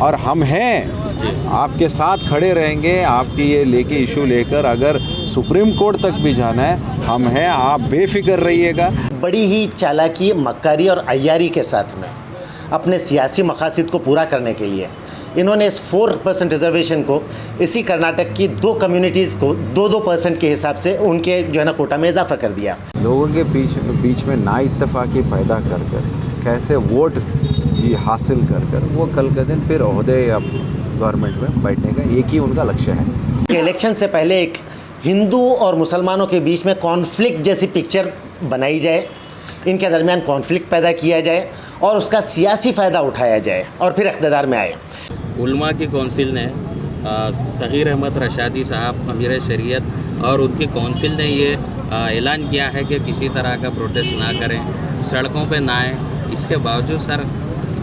और हम हैं, आपके साथ खड़े रहेंगे। आपकी ये लेके इशू लेकर अगर सुप्रीम कोर्ट तक भी जाना है, हम हैं, आप बेफिक्र रहिएगा। बड़ी ही चालाकी, मक्कारी और अय्यारी के साथ में अपने सियासी मकासद को पूरा करने के लिए इन्होंने इस 4% रिजर्वेशन को इसी कर्नाटक की 2 कम्युनिटीज़ को 2-2% के हिसाब से उनके जो है ना कोटा में इजाफा कर दिया। लोगों के बीच में ना इत्तेफाकी पैदा कर कैसे वोट हासिल कर वो कल के दिन फिर ओहदे या गवर्नमेंट में बैठने का एक ही उनका लक्ष्य है। इलेक्शन से पहले एक हिंदू और मुसलमानों के बीच में कॉन्फ्लिक्ट जैसी पिक्चर बनाई जाए, इनके दरमियान कॉन्फ्लिक्ट पैदा किया जाए और उसका सियासी फ़ायदा उठाया जाए और फिर इक़्तिदार में आए। उलमा की कौंसिल ने सगीर अहमद रशादी साहब अमीर शरीयत और उनकी कौंसिल ने ये ऐलान किया है कि किसी तरह का प्रोटेस्ट ना करें, सड़कों पे ना आएँ। इसके बावजूद सर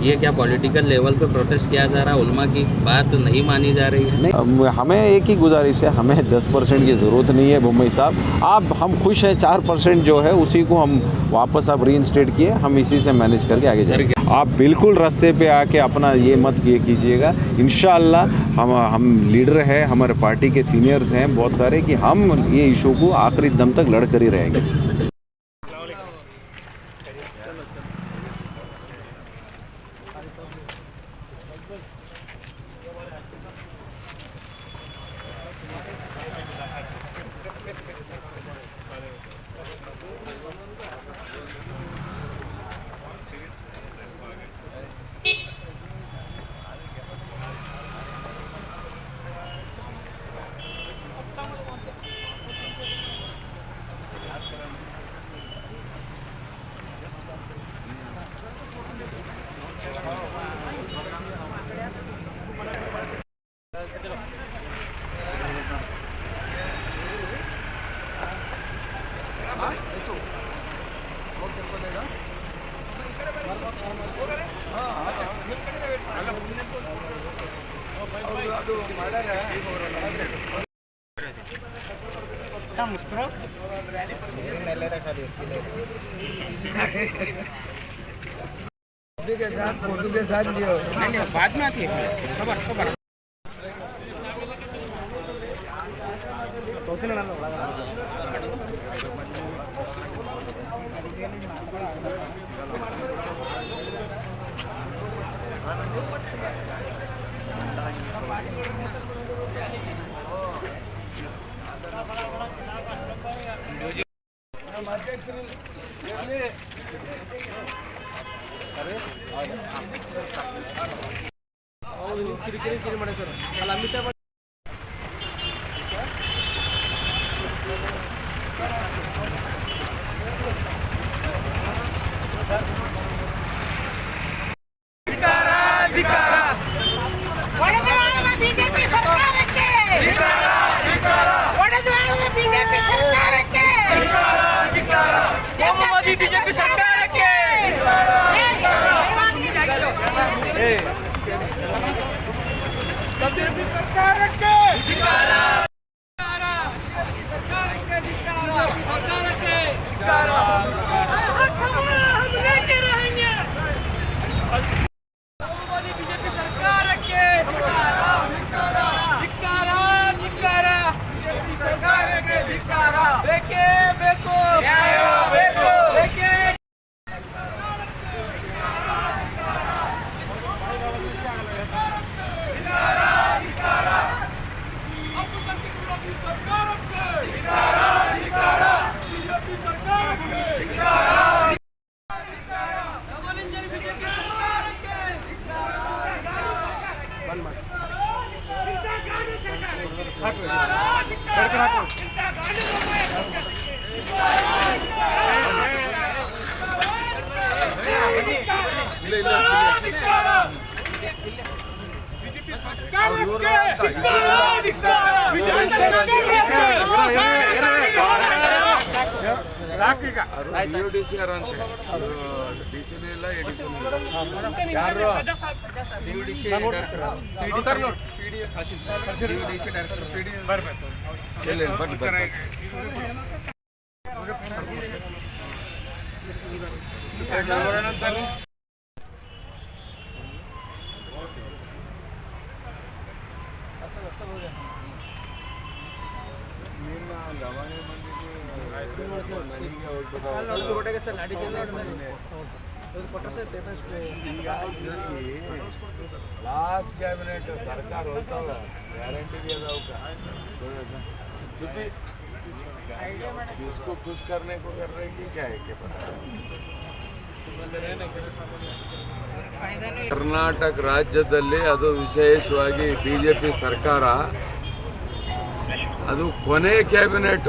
ये क्या पॉलिटिकल लेवल पे प्रोटेस्ट किया जा रहा है? उलमा की बात नहीं मानी जा रही है। नहीं, हमें एक ही गुजारिश है, हमें 10% की ज़रूरत नहीं है बुम्बई साहब। हम खुश हैं, 4% जो है उसी को हम वापस आप रीइंस्टेट किए, हम इसी से मैनेज करके आगे जाएंगे। आप बिल्कुल रास्ते पे आके अपना ये मत ये कीजिएगा। इंशाअल्लाह हम लीडर हैं, हमारे पार्टी के सीनियर्स हैं बहुत सारे, कि हम ये इशू को आखिरी दम तक लड़ कर ही रहेंगे। फोटो के साथ लियो, बाद में आती है। सबर लास्ट कैबिनेट सरकार होता गारंटी भी छुट्टी इसको खुश करने को कर रहे कि क्या है क्या पता ಕರ್ನಾಟಕ ರಾಜ್ಯದಲ್ಲಿ ಅದು ವಿಶೇಷವಾಗಿ ಬಿಜೆಪಿ ಸರ್ಕಾರ ಅದು ಕೊನೆ ಕ್ಯಾಬಿನೆಟ್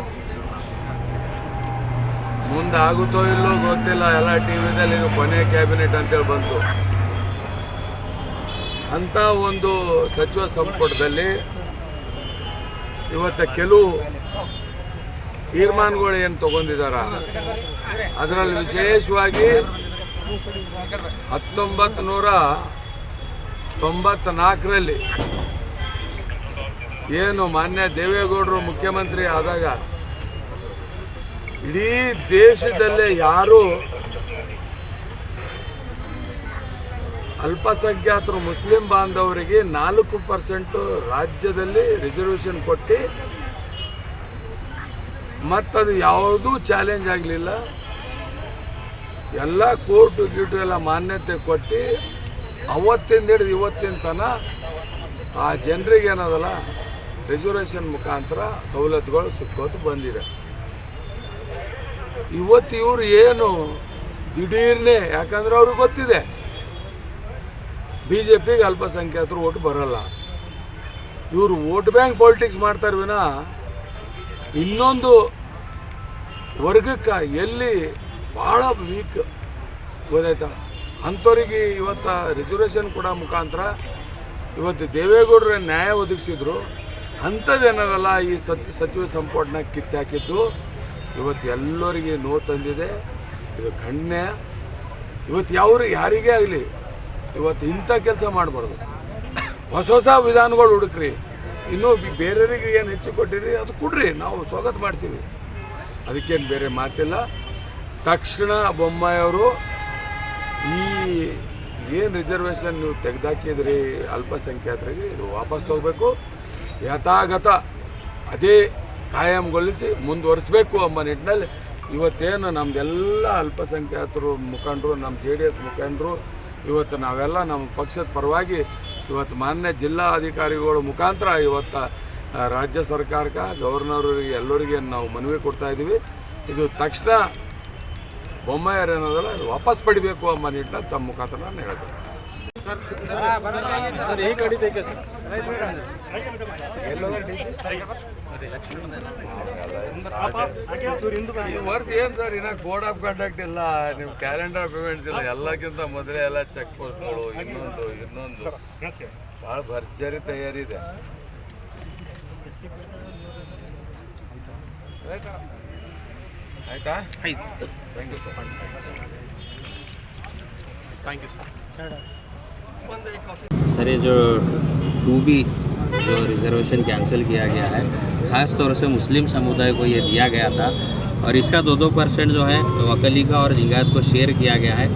ಮುಂದೆ ಆಗುತ್ತೋ ಇಲ್ಲೋ ಗೊತ್ತಿಲ್ಲ ಎಲ್ಲ ಟಿವಿದಲ್ಲಿ ಇದು ಕೊನೆ ಕ್ಯಾಬಿನೆಟ್ ಅಂತೇಳಿ ಬಂತು ಅಂತ ಒಂದು ಸಚಿವ ಸಂಪುಟದಲ್ಲಿ ಇವತ್ತು ಕೆಲವು ತೀರ್ಮಾನಗಳು ಏನು ತಗೊಂಡಿದ್ದಾರ ಅದರಲ್ಲಿ ವಿಶೇಷವಾಗಿ 1994ರಲ್ಲಿ ಏನು ಮಾನ್ಯ ದೇವೇಗೌಡರು ಮುಖ್ಯಮಂತ್ರಿ ಆದಾಗ ಇಡೀ ದೇಶದಲ್ಲೇ ಯಾರು ಅಲ್ಪಸಂಖ್ಯಾತರು ಮುಸ್ಲಿಂ ಬಾಂಧವರಿಗೆ 4% ರಾಜ್ಯದಲ್ಲಿ ರಿಸರ್ವೇಷನ್ ಕೊಟ್ಟು ಮತ್ತದು ಯಾವುದೂ ಚಾಲೆಂಜ್ ಆಗಲಿಲ್ಲ ಎಲ್ಲ ಕೋರ್ಟು ಗೀಟು ಎಲ್ಲ ಮಾನ್ಯತೆ ಕೊಟ್ಟು ಅವತ್ತಿಂದ ಹಿಡಿದು ಇವತ್ತಿನ ತನಕ ಆ ಜನರಿಗೆ ಏನದಲ್ಲ ರಿಸರ್ವೇಷನ್ ಮುಖಾಂತರ ಸವಲತ್ತುಗಳು ಸಿಕ್ಕೋದು ಬಂದಿದೆ ಇವತ್ತು ಇವರು ಏನು ದಿಢೀರ್ನೆ ಯಾಕಂದ್ರೆ ಅವ್ರಿಗೆ ಗೊತ್ತಿದೆ ಬಿ ಜೆ ಪಿಗೆ ಅಲ್ಪಸಂಖ್ಯಾತರು ಓಟ್ ಬರಲ್ಲ ಇವರು ವೋಟ್ ಬ್ಯಾಂಕ್ ಪಾಲಿಟಿಕ್ಸ್ ಮಾಡ್ತಾರೆ ವಿನ ಇನ್ನೊಂದು ವರ್ಗಕ್ಕೆ ಎಲ್ಲಿ ಭಾಳ ವೀಕ್ ಗೊತ್ತಾಯ್ತಾ ಅಂಥವ್ರಿಗೆ ಇವತ್ತು ರಿಸರ್ವೇಷನ್ ಕೊಡೋ ಮುಖಾಂತರ ಇವತ್ತು ದೇವೇಗೌಡರ ನ್ಯಾಯ ಒದಗಿಸಿದ್ರು ಅಂಥದ್ದೇನದಲ್ಲ ಈ ಸಚಿವ ಸಂಪುಟನ ಕಿತ್ತಾಕಿದ್ದು ಇವತ್ತು ಎಲ್ಲರಿಗೆ ನೋವು ತಂದಿದೆ ಇದು ಖಂಡನೆ ಇವತ್ತು ಯಾರಿಗೇ ಆಗಲಿ ಇವತ್ತು ಇಂಥ ಕೆಲಸ ಮಾಡಬಾರ್ದು ಹೊಸ ವಿಧಾನಗಳು ಹುಡುಕ್ರಿ ಇನ್ನೂ ಬೇರೆಯವರಿಗೆ ಏನು ಹೆಚ್ಚು ಕೊಟ್ಟಿರಿ ಅದು ಕೊಡ್ರಿ ನಾವು ಸ್ವಾಗತ ಮಾಡ್ತೀವಿ ಅದಕ್ಕೇನು ಬೇರೆ ಮಾತಿಲ್ಲ ತಕ್ಷಣ ಬೊಮ್ಮಾಯಿಯವರು ಈ ಏನು ರಿಸರ್ವೇಷನ್ ನೀವು ತೆಗೆದಾಕಿದ್ರಿ ಅಲ್ಪಸಂಖ್ಯಾತರಿಗೆ ಇದು ವಾಪಸ್ ತಗೋಬೇಕು ಯಥಾಗತ ಅದೇ ಕಾಯಂಗೊಳಿಸಿ ಮುಂದುವರಿಸಬೇಕು ಎಂಬ ನಿಟ್ಟಿನಲ್ಲಿ ಇವತ್ತೇನು ನಮ್ಮದೆಲ್ಲ ಅಲ್ಪಸಂಖ್ಯಾತರು ಮುಖಂಡರು ನಮ್ಮ JDS ಮುಖಂಡರು ಇವತ್ತು ನಾವೆಲ್ಲ ನಮ್ಮ ಪಕ್ಷದ ಪರವಾಗಿ ಇವತ್ತು ಮಾನ್ಯ ಜಿಲ್ಲಾ ಅಧಿಕಾರಿಗಳ ಮುಖಾಂತರ ಇವತ್ತು ರಾಜ್ಯ ಸರ್ಕಾರಕ್ಕೆ ಗವರ್ನರ್ರಿಗೆ ಎಲ್ಲರಿಗೆ ನಾವು ಮನವಿ ಕೊಡ್ತಾ ಇದ್ದೀವಿ ಇದು ತಕ್ಷಣ ಬೊಮ್ಮಾಯಿಯವರು ಏನದಲ್ಲ ವಾಪಸ್ ಪಡಿಬೇಕು ಎಂಬ ನಿಟ್ಟಿನಲ್ಲಿ ತಮ್ಮ ಮುಖಾಂತರ ನಾನು ಹೇಳಬೇಕು ಈ ವರ್ಷ ಏನು ಸರ್ ಇನ್ನ ಕೋಡ್ ಆಫ್ ಕಂಡಕ್ಟ್ ಇಲ್ಲ ನಿಮ್ಮ ಕ್ಯಾಲೆಂಡರ್ ಪೇಮೆಂಟ್ಸ್ ಇಲ್ಲ ಎಲ್ಲಕ್ಕಿಂತ ಮೊದಲೇ ಎಲ್ಲ ಚೆಕ್ ಪೋಸ್ಟ್ಗಳು ಇನ್ನೊಂದು ಭಾಳ ಭರ್ಜರಿ ತಯಾರಿ ಇದೆ ಆಯ್ತಾ ಥ್ಯಾಂಕ್ ಯು ಸರ್ सर ये जो 2B जो रिजर्वेशन कैंसिल किया गया है ख़ास तौर से मुस्लिम समुदाय को ये दिया गया था और इसका 2% जो है वकली का और लिंगायत को शेयर किया गया है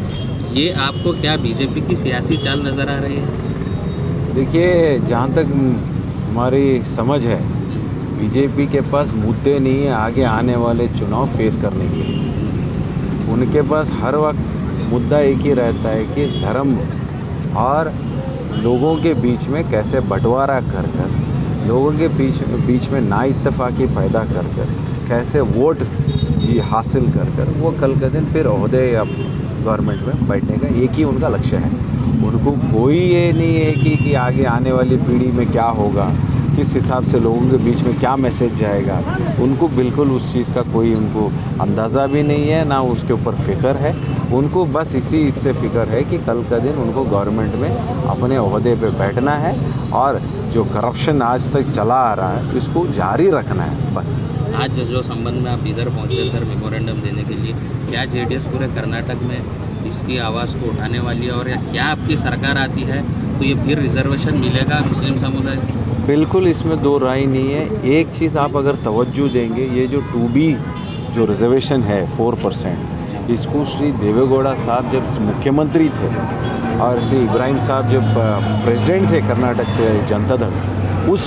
ये आपको क्या बीजेपी की सियासी चाल नज़र आ रही है? देखिए जहाँ तक हमारी समझ है बीजेपी के पास मुद्दे नहीं है आगे आने वाले चुनाव फेस करने के लिए उनके पास हर वक्त मुद्दा एक ही रहता है कि धर्म और लोगों के बीच में कैसे बंटवारा कर लोगों के बीच में ना इत्तेफाकी पैदा कर कैसे वोट हासिल कर वो कल के दिन फिर ओहदे या गवर्नमेंट में बैठने का एक ही उनका लक्ष्य है उनको कोई ये नहीं है कि आगे आने वाली पीढ़ी में क्या होगा किस हिसाब से लोगों के बीच में क्या मैसेज जाएगा उनको बिल्कुल उस चीज़ का कोई उनको अंदाज़ा भी नहीं है ना उसके ऊपर फ़िक्र है उनको बस इससे फ़िक्र है कि कल का दिन उनको गवर्नमेंट में अपने ओहदे पे बैठना है और जो करप्शन आज तक चला आ रहा है इसको जारी रखना है बस। आज जो संबंध में आप इधर पहुँचे सर मेमोरेंडम देने के लिए क्या JDS पूरे कर्नाटक में इसकी आवाज़ को उठाने वाली है और क्या आपकी सरकार आती है तो ये फिर रिजर्वेशन मिलेगा मुस्लिम समुदाय? बिल्कुल इसमें दो राय नहीं है। एक चीज़ आप अगर तवज्जो देंगे ये जो 2B जो रिजर्वेशन है 4% इसको श्री देवेगौड़ा साहब जब मुख्यमंत्री थे और श्री इब्राहिम साहब जब प्रेसिडेंट थे कर्नाटक के जनता दल उस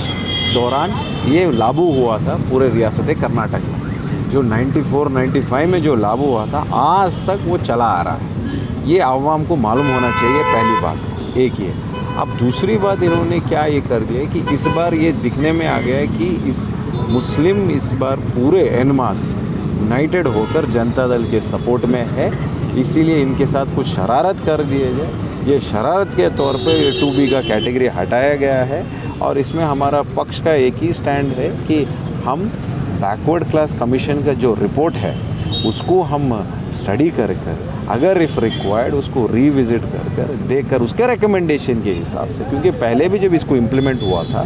दौरान ये लागू हुआ था पूरे रियासत कर्नाटक में जो 94-95 में जो लागू हुआ था आज तक वो चला आ रहा है। ये आवाम को मालूम होना चाहिए, पहली बात एक ये। अब दूसरी बात इन्होंने क्या ये कर दिया है कि इस बार ये दिखने में आ गया है कि इस मुस्लिम इस बार पूरे एनमास यूनाइटेड होकर जनता दल के सपोर्ट में है, इसीलिए इनके साथ कुछ शरारत कर दिए जाए। ये शरारत के तौर पे ये 2B का कैटेगरी हटाया गया है और इसमें हमारा पक्ष का एक ही स्टैंड है कि हम बैकवर्ड क्लास कमीशन का जो रिपोर्ट है उसको हम स्टडी कर अगर इफ़ रिक्वायर्ड उसको रिविज़िट कर देखकर उसके रिकमेंडेशन के हिसाब से, क्योंकि पहले भी जब इसको इम्प्लीमेंट हुआ था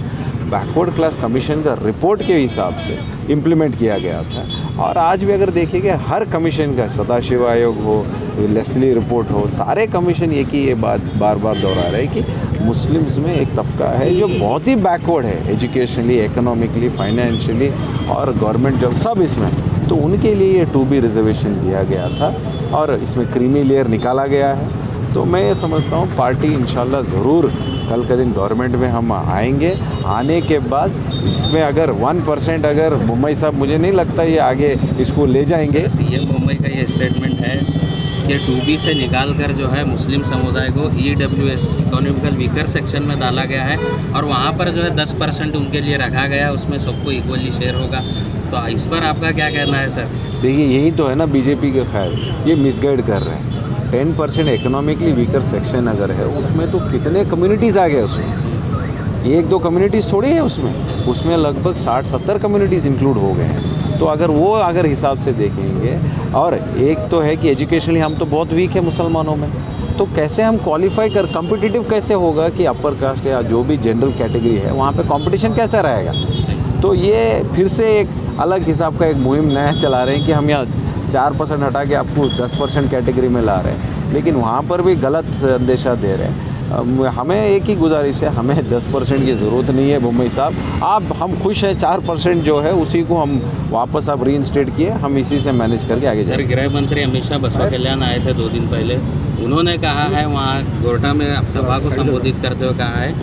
बैकवर्ड क्लास कमीशन का रिपोर्ट के हिसाब से इम्प्लीमेंट किया गया था। और आज भी अगर देखिएगा हर कमीशन का, सदाशिव आयोग हो, लेस्ली रिपोर्ट हो, सारे कमीशन एक ही ये बात बार बार दोहरा रहे कि मुस्लिम्स में एक तबका है जो बहुत ही बैकवर्ड है एजुकेशनली, इकोनॉमिकली, फाइनेंशियली और गवर्नमेंट जॉब सब इसमें, तो उनके लिए ये 2B रिजर्वेशन दिया गया था और इसमें क्रीमी लेयर निकाला गया है। तो मैं ये समझता हूँ पार्टी इंशाल्लाह ज़रूर कल के दिन गवर्नमेंट में हम आएंगे। आने के बाद इसमें अगर 1% अगर मुंबई साहब, मुझे नहीं लगता ये आगे इसको ले जाएंगे। सीएम मुंबई का ये स्टेटमेंट है कि 2B से निकाल कर जो है मुस्लिम समुदाय को EWS इकोनॉमिकल वीकर सेक्शन में डाला गया है और वहाँ पर जो है 10% उनके लिए रखा गया है, उसमें सबको इक्वली शेयर होगा। तो इस पर आपका क्या कहना है सर? देखिए यही तो है ना बीजेपी के खैर, ये मिसगाइड कर रहे हैं। 10% इकोनॉमिकली वीकर सेक्शन अगर है उसमें तो कितने कम्युनिटीज़ आ गए उसमें, एक दो कम्युनिटीज़ थोड़ी है उसमें लगभग 60-70 कम्युनिटीज़ इंक्लूड हो गए हैं। तो अगर हिसाब से देखेंगे, और एक तो है कि एजुकेशनली हम तो बहुत वीक है मुसलमानों में, तो कैसे हम क्वालिफाई कॉम्पिटिटिव कैसे होगा कि अपर कास्ट या जो भी जनरल कैटेगरी है वहाँ पे कंपटीशन कैसे रहेगा। तो ये फिर से एक अलग हिसाब का एक मुहिम नया चला रहे हैं कि हम यहाँ 4% हटा के आपको 10% कैटेगरी में ला रहे हैं, लेकिन वहाँ पर भी गलत संदेशा दे रहे हैं। हमें एक ही गुजारिश है, हमें 10% की ज़रूरत नहीं है मुंबई साहब। हम खुश हैं 4% जो है उसी को हम वापस आप रीइंस्टेट किए, हम इसी से मैनेज करके आगे जाएंगे। सर, गृह मंत्री अमित शाह बसवा कल्याण आए थे 2 दिन पहले, उन्होंने कहा है वहाँ गोरटा में सभा को संबोधित करते हुए कहा है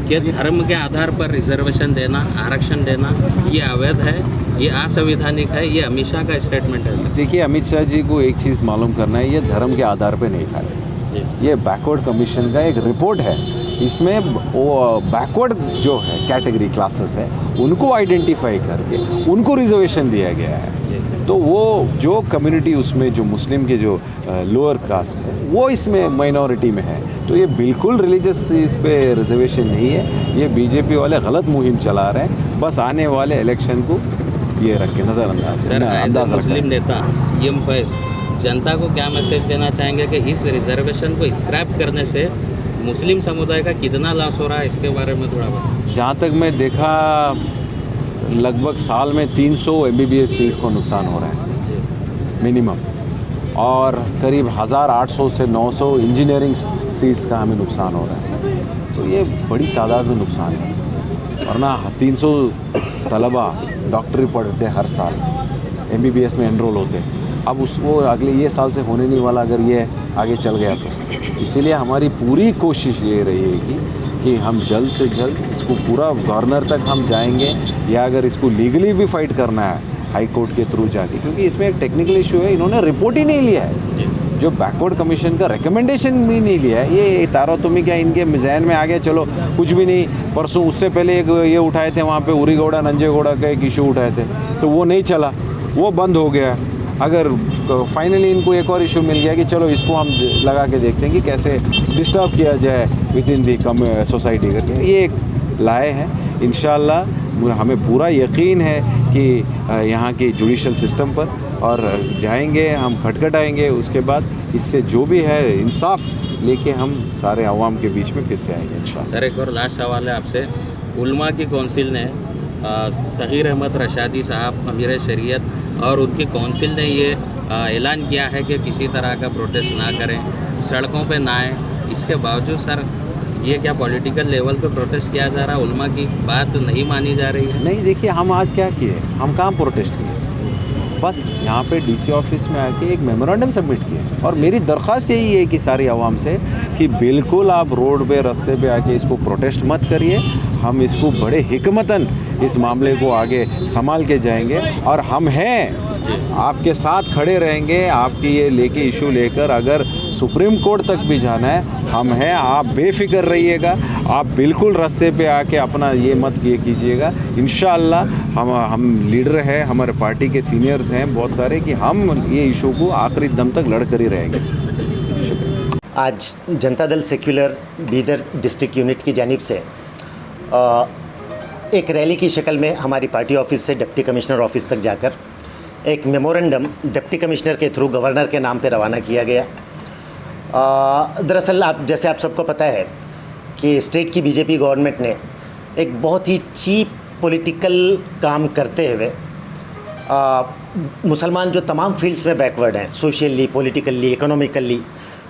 कि धर्म के आधार पर रिजर्वेशन देना, आरक्षण देना ये अवैध है, ये असंवैधानिक है। ये अमित शाह का स्टेटमेंट है सर। देखिए अमित शाह जी को एक चीज़ मालूम करना है, ये धर्म के आधार पे नहीं था, ये बैकवर्ड कमीशन का एक रिपोर्ट है। इसमें वो बैकवर्ड जो है कैटेगरी क्लासेस है उनको आइडेंटिफाई करके उनको रिजर्वेशन दिया गया है। तो वो जो कम्युनिटी उसमें जो मुस्लिम के जो लोअर कास्ट है वो इसमें माइनॉरिटी में है, तो ये बिल्कुल रिलीजियस इस पे रिजर्वेशन नहीं है। ये बीजेपी वाले गलत मुहिम चला रहे हैं, बस आने वाले इलेक्शन को ये रख के नज़रअंदाज मुस्लिम नेता सीएम फैज जनता को क्या मैसेज देना चाहेंगे कि इस रिजर्वेशन को स्क्रैप करने से मुस्लिम समुदाय का कितना लॉस हो रहा है, इसके बारे में थोड़ा बताएं। जहाँ तक मैं देखा लगभग साल में 300 MBBS सीट को नुकसान हो रहा है मिनिमम, और करीब 1800 से 900 इंजीनियरिंग सीट्स का हमें नुकसान हो रहा है। तो ये बड़ी तादाद में नुकसान है, वरना 300 तलबा डॉक्टरी पढ़ते हर साल MBBS में एनरोल होते। अब उसको अगले ये साल से होने नहीं वाला अगर ये आगे चल गया तो। इसीलिए हमारी पूरी कोशिश ये रहेगी कि हम जल्द से जल्द इसको पूरा गवर्नर तक हम जाएंगे, या अगर इसको लीगली भी फाइट करना है हाई कोर्ट के थ्रू जाके, क्योंकि इसमें एक टेक्निकल इशू है, इन्होंने रिपोर्ट ही नहीं लिया है, जो बैकवर्ड कमीशन का रिकमेंडेशन भी नहीं लिया है। ये तारो तुम्हें क्या इनके जहन में आ गया, चलो कुछ भी नहीं। परसों उससे पहले एक ये उठाए थे वहाँ पे उरीगौड़ा नंजेगौड़ा का एक इशू उठाए थे, तो वो नहीं चला, वो बंद हो गया। अगर फाइनली इनको एक और इशू मिल गया कि चलो इसको हम लगा के देखते हैं कि कैसे डिस्टर्ब किया जाए विद इन दी सोसाइटी करके, ये एक लाए हैं। इंशाल्लाह हमें पूरा यकीन है कि यहाँ के जुडिशल सिस्टम पर, और जाएंगे हम खटखटाएंगे, उसके बाद इससे जो भी है इंसाफ लेके हम सारे अवाम के बीच में फिर से आएंगे इंशाल्लाह। सर, एक और लास्ट सवाल है आपसे। उलमा की कौंसिल ने सगीर अहमद रशादी साहब अमीर शरीयत और उनकी कौंसिल ने ये ऐलान किया है कि किसी तरह का प्रोटेस्ट ना करें, सड़कों पे ना आए। इसके बावजूद सर ये क्या पॉलिटिकल लेवल पे प्रोटेस्ट किया जा रहा है, उलमा की बात नहीं मानी जा रही है? नहीं, देखिए हम आज क्या किए, हम कहाँ प्रोटेस्ट किए, बस यहाँ पे DC ऑफिस में आके एक मेमोरेंडम सबमिट किया। और मेरी दरख्वास्त यही है कि सारी आवाम से कि बिल्कुल आप रोड पे रास्ते पे आके इसको प्रोटेस्ट मत करिए, हम इसको बड़े हिकमतन इस मामले को आगे संभाल के जाएंगे। और हम हैं आपके साथ खड़े रहेंगे, आपकी ये लेके इशू लेकर अगर सुप्रीम कोर्ट तक भी जाना है हम हैं। आप बेफिक्र रहिएगा, आप बिल्कुल रास्ते पे आके अपना ये मत ये कीजिएगा। इंशाअल्लाह हम लीडर हैं, हमारे पार्टी के सीनियर्स हैं बहुत सारे कि हम ये इशू को आखिरी दम तक लड़ कर ही रहेंगे। आज Janata Dal secular Bidar district unit की जानिब से एक रैली की शक्ल में हमारी पार्टी ऑफिस से डिप्टी कमिश्नर ऑफिस तक जाकर एक मेमोरेंडम डिप्टी कमिश्नर के थ्रू गवर्नर के नाम पे रवाना किया गया। दरअसल जैसे आप सबको पता है कि स्टेट की बीजेपी गवर्नमेंट ने एक बहुत ही चीप पॉलिटिकल काम करते हुए मुसलमान जो तमाम फील्ड्स में बैकवर्ड हैं, सोशली, पॉलिटिकली, इकोनॉमिकली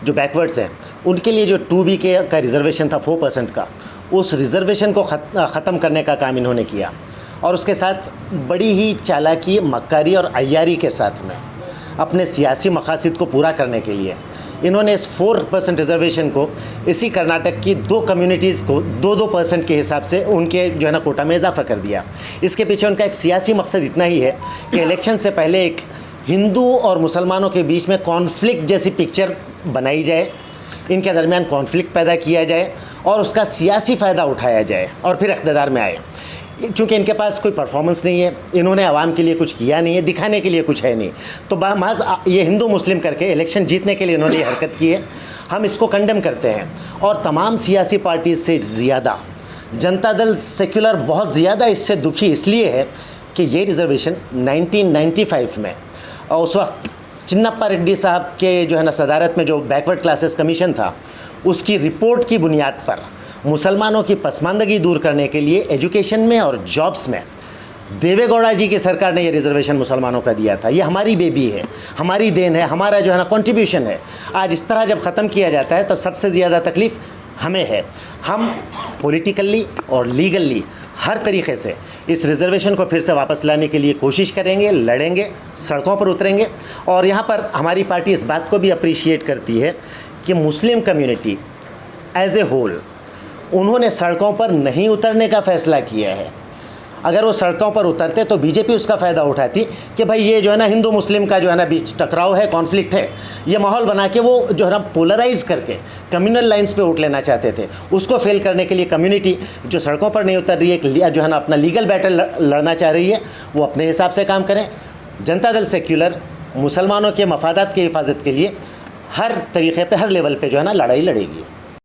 जो बैकवर्ड्स हैं, उनके लिए जो 2B का रिज़र्वेशन था 4% का, उस रिज़र्वेशन को ख़त्म करने का काम इन्होंने किया। और उसके साथ बड़ी ही चालाकी, मक्कारी और अय्यारी के साथ में अपने सियासी मकासद को पूरा करने के लिए इन्होंने इस 4% रिज़र्वेशन को इसी कर्नाटक की 2 कम्युनिटीज़ को 2% के हिसाब से उनके जो है ना कोटा में इजाफा कर दिया। इसके पीछे उनका एक सियासी मकसद इतना ही है कि इलेक्शन से पहले एक हिंदू और मुसलमानों के बीच में कॉन्फ्लिक्ट जैसी पिक्चर बनाई जाए, इनके दरमियान कॉन्फ्लिक्ट पैदा किया जाए और उसका सियासी फ़ायदा उठाया जाए और फिर इक़्तिदार में आए। चूँकि इनके पास कोई परफॉर्मेंस नहीं है, इन्होंने आवाम के लिए कुछ किया नहीं है, दिखाने के लिए कुछ है नहीं, तो महज ये हिंदू मुस्लिम करके इलेक्शन जीतने के लिए इन्होंने ये हरकत की है। हम इसको कंडेम करते हैं और तमाम सियासी पार्टी से ज़्यादा जनता दल सेक्युलर बहुत ज़्यादा इससे दुखी इसलिए है कि ये रिज़र्वेशन 1995 में और उस वक्त चिन्नप्पा रेड्डी साहब के जो है ना सदारत में जो बैकवर्ड क्लासेस कमीशन था, उसकी रिपोर्ट की बुनियाद पर मुसलमानों की पसमानदगी दूर करने के लिए एजुकेशन में और जॉब्स में देवेगौड़ा जी की सरकार ने ये रिज़र्वेशन मुसलमानों का दिया था। ये हमारी बेबी है, हमारी देन है, हमारा जो है ना कंट्रीब्यूशन है। आज इस तरह जब ख़त्म किया जाता है तो सबसे ज़्यादा तकलीफ़ हमें है। हम पॉलिटिकली और लीगली हर तरीक़े से इस रिज़र्वेशन को फिर से वापस लाने के लिए कोशिश करेंगे, लड़ेंगे, सड़कों पर उतरेंगे। और यहाँ पर हमारी पार्टी इस बात को भी अप्रिशिएट करती है कि Muslim community as a whole उन्होंने सड़कों पर नहीं उतरने का फ़ैसला किया है। अगर वो सड़कों पर उतरते तो बीजेपी उसका फ़ायदा उठाती कि भाई ये जो है ना हिंदू मुस्लिम का जो है ना बीच टकराव है, कॉन्फ्लिक्ट है, ये माहौल बना के वो जो है ना पोलराइज़ करके कम्युनल लाइंस पे वोट लेना चाहते थे। उसको फेल करने के लिए कम्युनिटी जो सड़कों पर नहीं उतर रही है, जो है ना अपना लीगल बैटल लड़ना चाह रही है, वो अपने हिसाब से काम करें। जनता दल सेक्युलर मुसलमानों के मफादात की हिफाजत के लिए हर तरीक़े पर, हर लेवल पर जो है ना लड़ाई लड़ेगी।